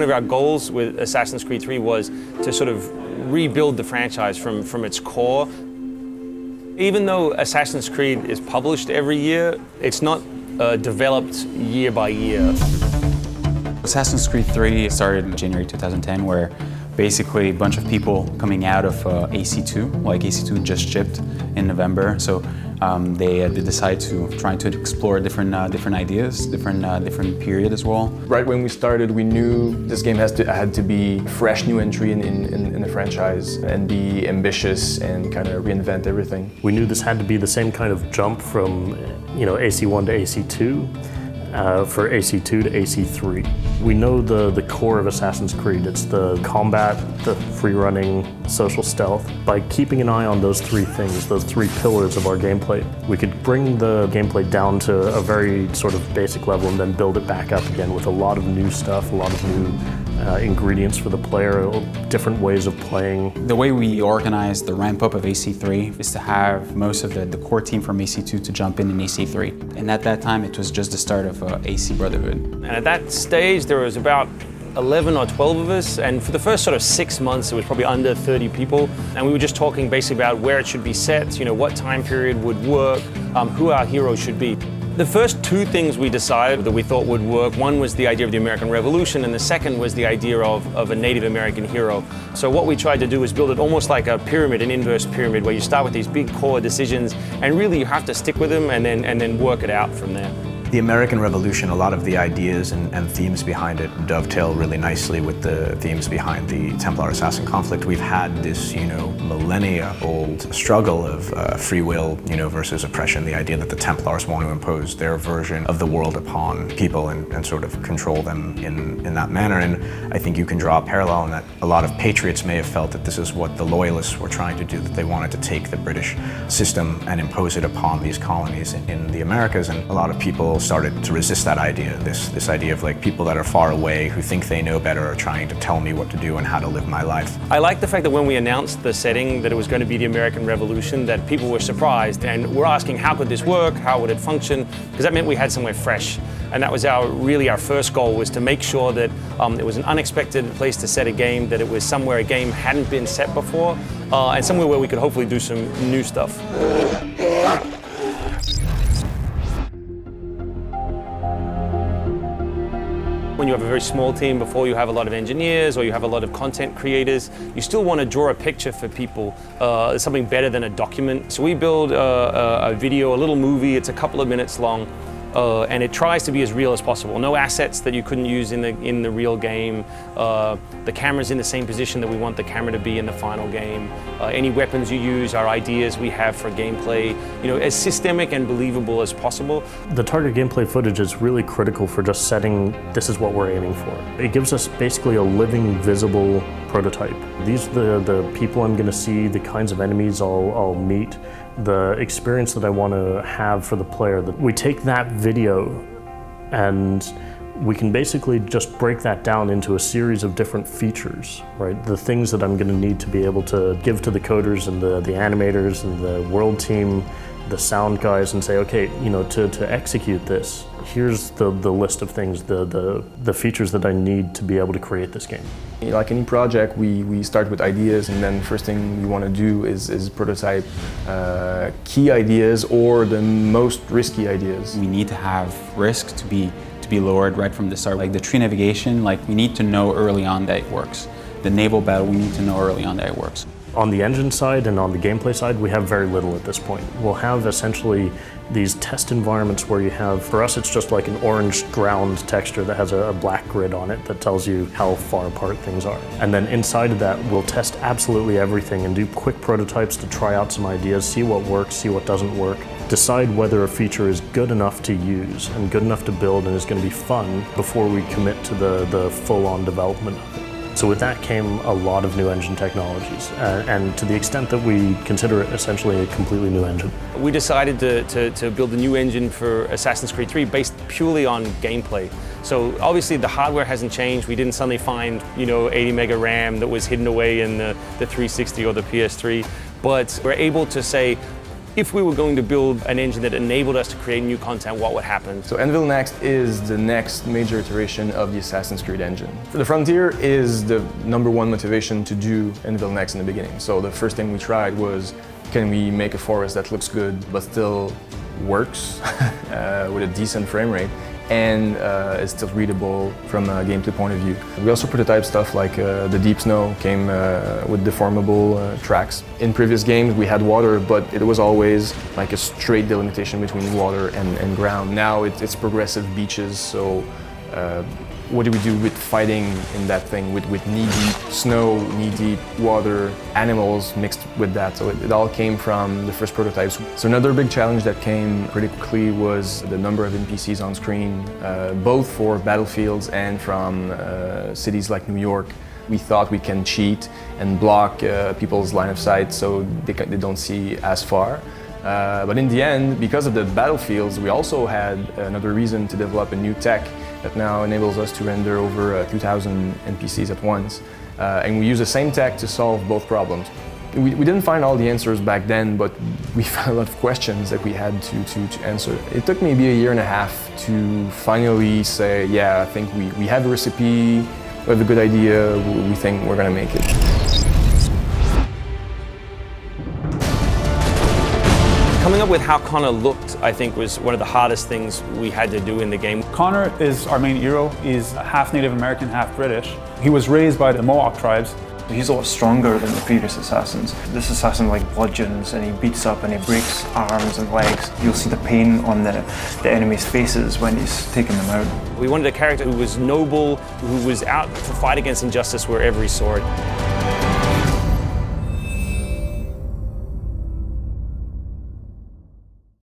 one of our goals with Assassin's Creed 3 was to sort of rebuild the franchise from its core. Even though Assassin's Creed is published every year, it's not developed year by year. Assassin's Creed 3 started in January 2010, where basically a bunch of people coming out of AC2, like AC2 just shipped in November, so they decided to try to explore different ideas, different period as well. Right when we started, we knew this game had to be a fresh new entry in the franchise and be ambitious and kind of reinvent everything. We knew this had to be the same kind of jump from AC1 to AC2. For AC2 to AC3. We know the core of Assassin's Creed. It's the combat, the free-running, social stealth. By keeping an eye on those three things, those three pillars of our gameplay, we could bring the gameplay down to a very sort of basic level and then build it back up again with a lot of new stuff, a lot of new ingredients for the player, different ways of playing. The way we organized the ramp up of AC3 is to have most of the core team from AC2 to jump in AC3. And at that time, it was just the start of AC Brotherhood. And at that stage, there was about 11 or 12 of us, and for the first sort of 6 months, it was probably under 30 people. And we were just talking basically about where it should be set, what time period would work, who our heroes should be. The first two things we decided that we thought would work, one was the idea of the American Revolution, and the second was the idea of a Native American hero. So what we tried to do was build it almost like a pyramid, an inverse pyramid, where you start with these big core decisions, and really you have to stick with them and then work it out from there. The American Revolution, a lot of the ideas and themes behind it dovetail really nicely with the themes behind the Templar-Assassin conflict. We've had this, millennia-old struggle of free will, versus oppression. The idea that the Templars want to impose their version of the world upon people and sort of control them in that manner. And I think you can draw a parallel in that a lot of patriots may have felt that this is what the loyalists were trying to do, that they wanted to take the British system and impose it upon these colonies in the Americas. And a lot of people started to resist that idea, this idea of like people that are far away who think they know better are trying to tell me what to do and how to live my life. I like the fact that when we announced the setting that it was going to be the American Revolution, that people were surprised and were asking how could this work, how would it function, because that meant we had somewhere fresh. And that was really our first goal, was to make sure that it was an unexpected place to set a game, that it was somewhere a game hadn't been set before, and somewhere where we could hopefully do some new stuff. When you have a very small team, before you have a lot of engineers or you have a lot of content creators, you still want to draw a picture for people, something better than a document. So we build a video, a little movie, it's a couple of minutes long, and it tries to be as real as possible. No assets that you couldn't use in the real game. The camera's in the same position that we want the camera to be in the final game. Any weapons you use are ideas we have for gameplay, as systemic and believable as possible. The target gameplay footage is really critical for just setting, this is what we're aiming for. It gives us basically a living, visible prototype. These are the people I'm going to see, the kinds of enemies I'll meet, the experience that I want to have for the player. We take that video and we can basically just break that down into a series of different features, right? The things that I'm going to need to be able to give to the coders and the animators and the world team, the sound guys, and say, okay, to execute this, here's the list of things, the features that I need to be able to create this game. Like any project, we start with ideas, and then first thing we want to do is prototype key ideas or the most risky ideas. We need to have risk to be lowered right from the start. Like the tree navigation, we need to know early on that it works. The naval battle, we need to know early on that it works. On the engine side and on the gameplay side, we have very little at this point. We'll have essentially these test environments where you have, for us it's just like an orange ground texture that has a black grid on it that tells you how far apart things are. And then inside of that, we'll test absolutely everything and do quick prototypes to try out some ideas, see what works, see what doesn't work, decide whether a feature is good enough to use and good enough to build and is going to be fun before we commit to the full-on development of it. So with that came a lot of new engine technologies, and to the extent that we consider it essentially a completely new engine. We decided to build a new engine for Assassin's Creed 3 based purely on gameplay. So obviously the hardware hasn't changed. We didn't suddenly find 80 mega RAM that was hidden away in the 360 or the PS3, but we're able to say, if we were going to build an engine that enabled us to create new content, what would happen? So Anvil Next is the next major iteration of the Assassin's Creed engine. The Frontier is the #1 motivation to do Anvil Next in the beginning. So the first thing we tried was, can we make a forest that looks good but still works with a decent frame rate and is still readable from a gameplay point of view. We also prototyped stuff like the Deep Snow came with deformable tracks. In previous games we had water, but it was always like a straight delimitation between water and ground. Now it's progressive beaches, so what do we do with fighting in that thing with knee-deep snow, knee-deep water, animals mixed with that? So it all came from the first prototypes. So another big challenge that came pretty quickly was the number of NPCs on screen, both for battlefields and from cities like New York. We thought we can cheat and block people's line of sight so they don't see as far. But in the end, because of the battlefields, we also had another reason to develop a new tech that now enables us to render over 2,000 NPCs at once. And we use the same tech to solve both problems. We didn't find all the answers back then, but we found a lot of questions that we had to answer. It took maybe a year and a half to finally say, yeah, I think we have a recipe, we have a good idea, we think we're gonna make it. Coming up with how Connor looked, I think, was one of the hardest things we had to do in the game. Connor is our main hero. He's half Native American, half British. He was raised by the Mohawk tribes. He's a lot stronger than the previous assassins. This assassin like bludgeons and he beats up and he breaks arms and legs. You'll see the pain on the enemy's faces when he's taking them out. We wanted a character who was noble, who was out to fight against injustice wherever he saw it.